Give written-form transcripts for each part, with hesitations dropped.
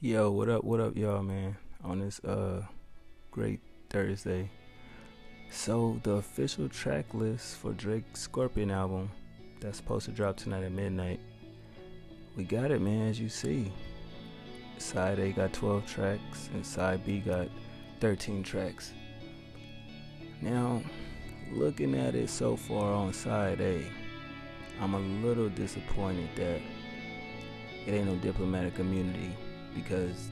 Yo, what up, y'all, man? On this great Thursday. So the official track list for Drake's Scorpion album that's supposed to drop tonight at midnight. We got it, man, as you see. Side A got 12 tracks and side B got 13 tracks. Now, looking at it so far on side A, I'm a little disappointed that it ain't no Diplomatic Immunity because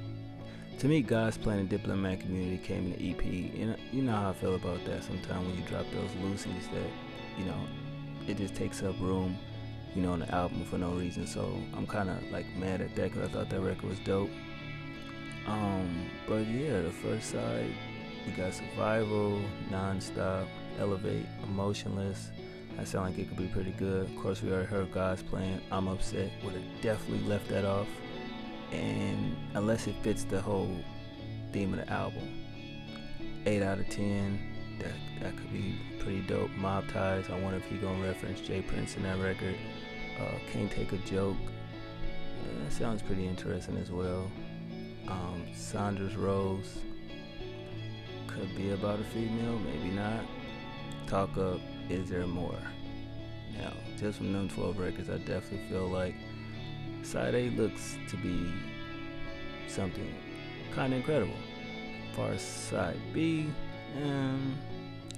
to me, God's Plan and Diplomatic Community came in the EP. You know how I feel about that sometimes when you drop those loosies that, you know, it just takes up room, on the album for no reason. So I'm kind of like mad at that because I thought that record was dope. But yeah, the first side, we got Survival, Nonstop, Elevate, Emotionless. That sound like it could be pretty good. Of course, we already heard God's Plan. I'm Upset. Would have definitely left that off. And unless it fits the whole theme of the album, 8 out of 10. That could be pretty dope. Mob Ties. I wonder if he gonna reference Jay Prince in that record. Can't Take a Joke. That sounds pretty interesting as well. Saunders Rose. Could be about a female, maybe not. Talk Up. Is There More? Now, just from them 12 records, I definitely feel like Side A looks to be something kind of incredible. As far as Side B,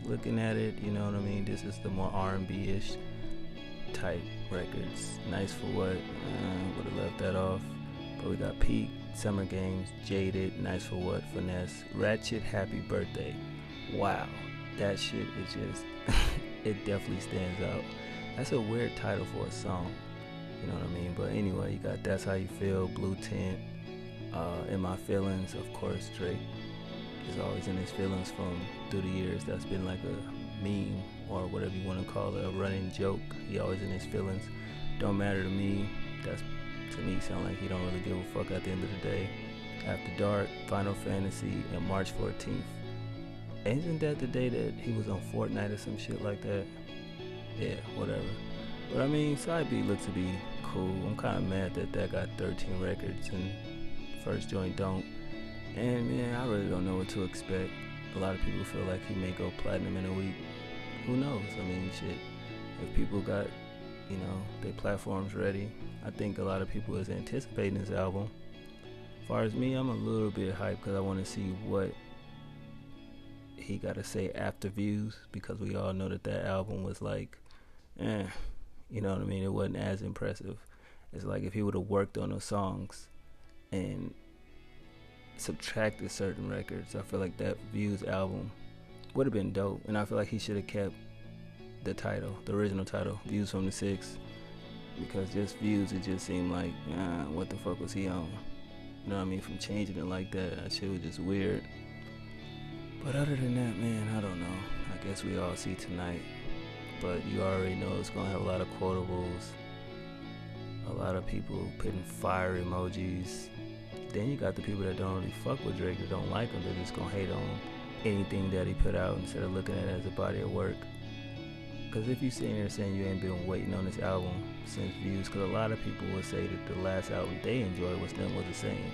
looking at it, you know what I mean? This is the more R&B-ish type records. Nice for What? Would have left that off. But we got Peak, Summer Games, Jaded, Nice for What? Finesse, Ratchet, Happy Birthday. Wow, that shit is just, it definitely stands out. That's a weird title for a song. You know what I mean? But anyway, you got That's How You Feel, Blue Tint, In My Feelings. Of course, Drake is always in his feelings from through the years. That's been like a meme or whatever you want to call it, a running joke. He always in his feelings. Don't Matter to Me. That's, to me, sound like he don't really give a fuck at the end of the day. After Dark, Final Fantasy, and March 14th. Isn't that the day that he was on Fortnite or some shit like that? Yeah, whatever. But I mean, Side B looks to be cool. I'm kind of mad that got 13 records and first joint don't. And man, I really don't know what to expect. A lot of people feel like he may go platinum in a week. Who knows? I mean, shit. If people got, their platforms ready, I think a lot of people is anticipating this album. As far as me, I'm a little bit hyped because I want to see what he got to say after Views, because we all know that album was like, you know what I mean? It wasn't as impressive. It's like if he would have worked on those songs and subtracted certain records, I feel like that Views album would have been dope. And I feel like he should have kept the title, the original title, Views from the Six, because just Views, it just seemed like, what the fuck was he on? You know what I mean? From changing it like that shit was just weird. But other than that, man, I don't know. I guess we all see tonight. But you already know it's gonna have a lot of quotables, a lot of people putting fire emojis. Then you got the people that don't really fuck with Drake, that don't like him, they're just gonna hate on anything that he put out instead of looking at it as a body of work. Because if you sitting there saying you ain't been waiting on this album since Views, because a lot of people would say that the last album they enjoyed was Them Was the Same.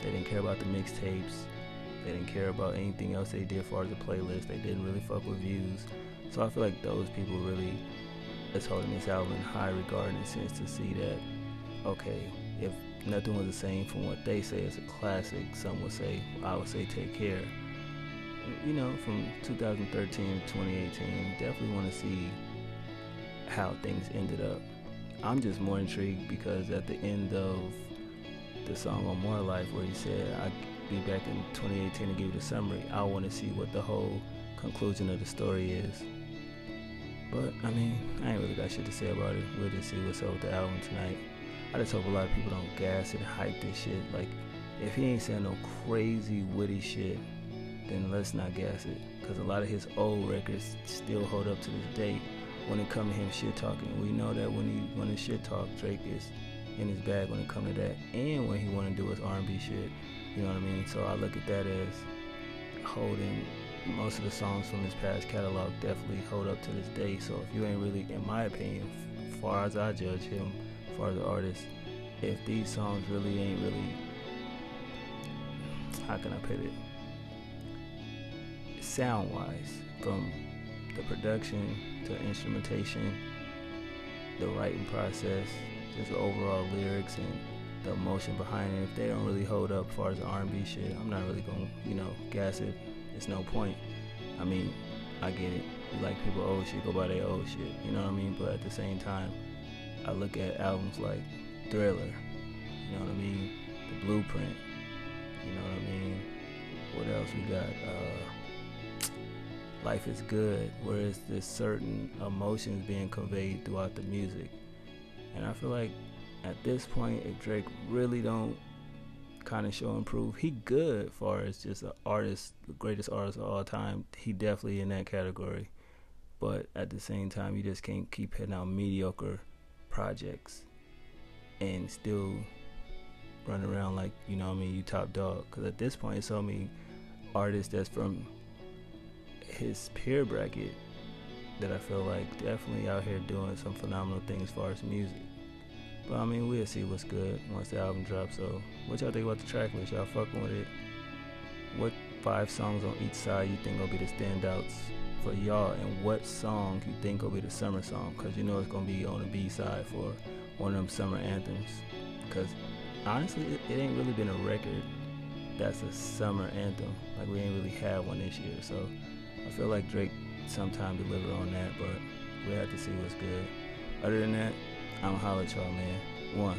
They didn't care about the mixtapes. They didn't care about anything else they did as far as the playlist. They didn't really fuck with Views. So I feel like those people really is holding this album in high regard in a sense to see that, okay, if Nothing Was the Same from what they say is a classic, some would say, I would say Take Care. From 2013 to 2018, definitely want to see how things ended up. I'm just more intrigued because at the end of the song on More Life where he said, I'll be back in 2018 to give you the summary, I want to see what the whole conclusion of the story is. But, I mean, I ain't really got shit to say about it. We'll just see what's up with the album tonight. I just hope a lot of people don't gas it and hype this shit. Like, if he ain't saying no crazy, witty shit, then let's not gas it. Because a lot of his old records still hold up to this day when it comes to him shit talking. We know that when he shit talk, Drake is in his bag when it comes to that. And when he want to do his R&B shit. You know what I mean? So I look at that as holding most of the songs from his past catalog definitely hold up to this day. So if you ain't really, in my opinion, as far as I judge him, as far as the artist, if these songs really ain't really how can I put it? Sound wise, from the production to instrumentation, the writing process, just the overall lyrics and the emotion behind it. If they don't really hold up as far as the R&B shit, I'm not really gonna, gas it. It's no point. I mean, I get it. You like people old shit, go buy their old shit. You know what I mean? But at the same time, I look at albums like Thriller. You know what I mean? The Blueprint. You know what I mean? What else we got? Life is Good, where it's this certain emotions being conveyed throughout the music. And I feel like at this point, if Drake really don't kind of show and prove, he good as far as just an artist, the greatest artist of all time. He definitely in that category. But at the same time, you just can't keep hitting out mediocre projects and still run around like, you top dog. Because at this point, it's so many artists that's from his peer bracket that I feel like definitely out here doing some phenomenal things as far as music. But I mean, we'll see what's good once the album drops. So what y'all think about the track list? Y'all fucking with it? What 5 songs on each side you think gonna be the standouts for y'all, and what song you think gonna be the summer song? Cause it's gonna be on the B side for one of them summer anthems. Cause honestly, it ain't really been a record that's a summer anthem. Like, we ain't really had one this year. So I feel like Drake sometime deliver on that, but we'll have to see what's good. Other than that, I'm gonna holler at y'all, man. 1.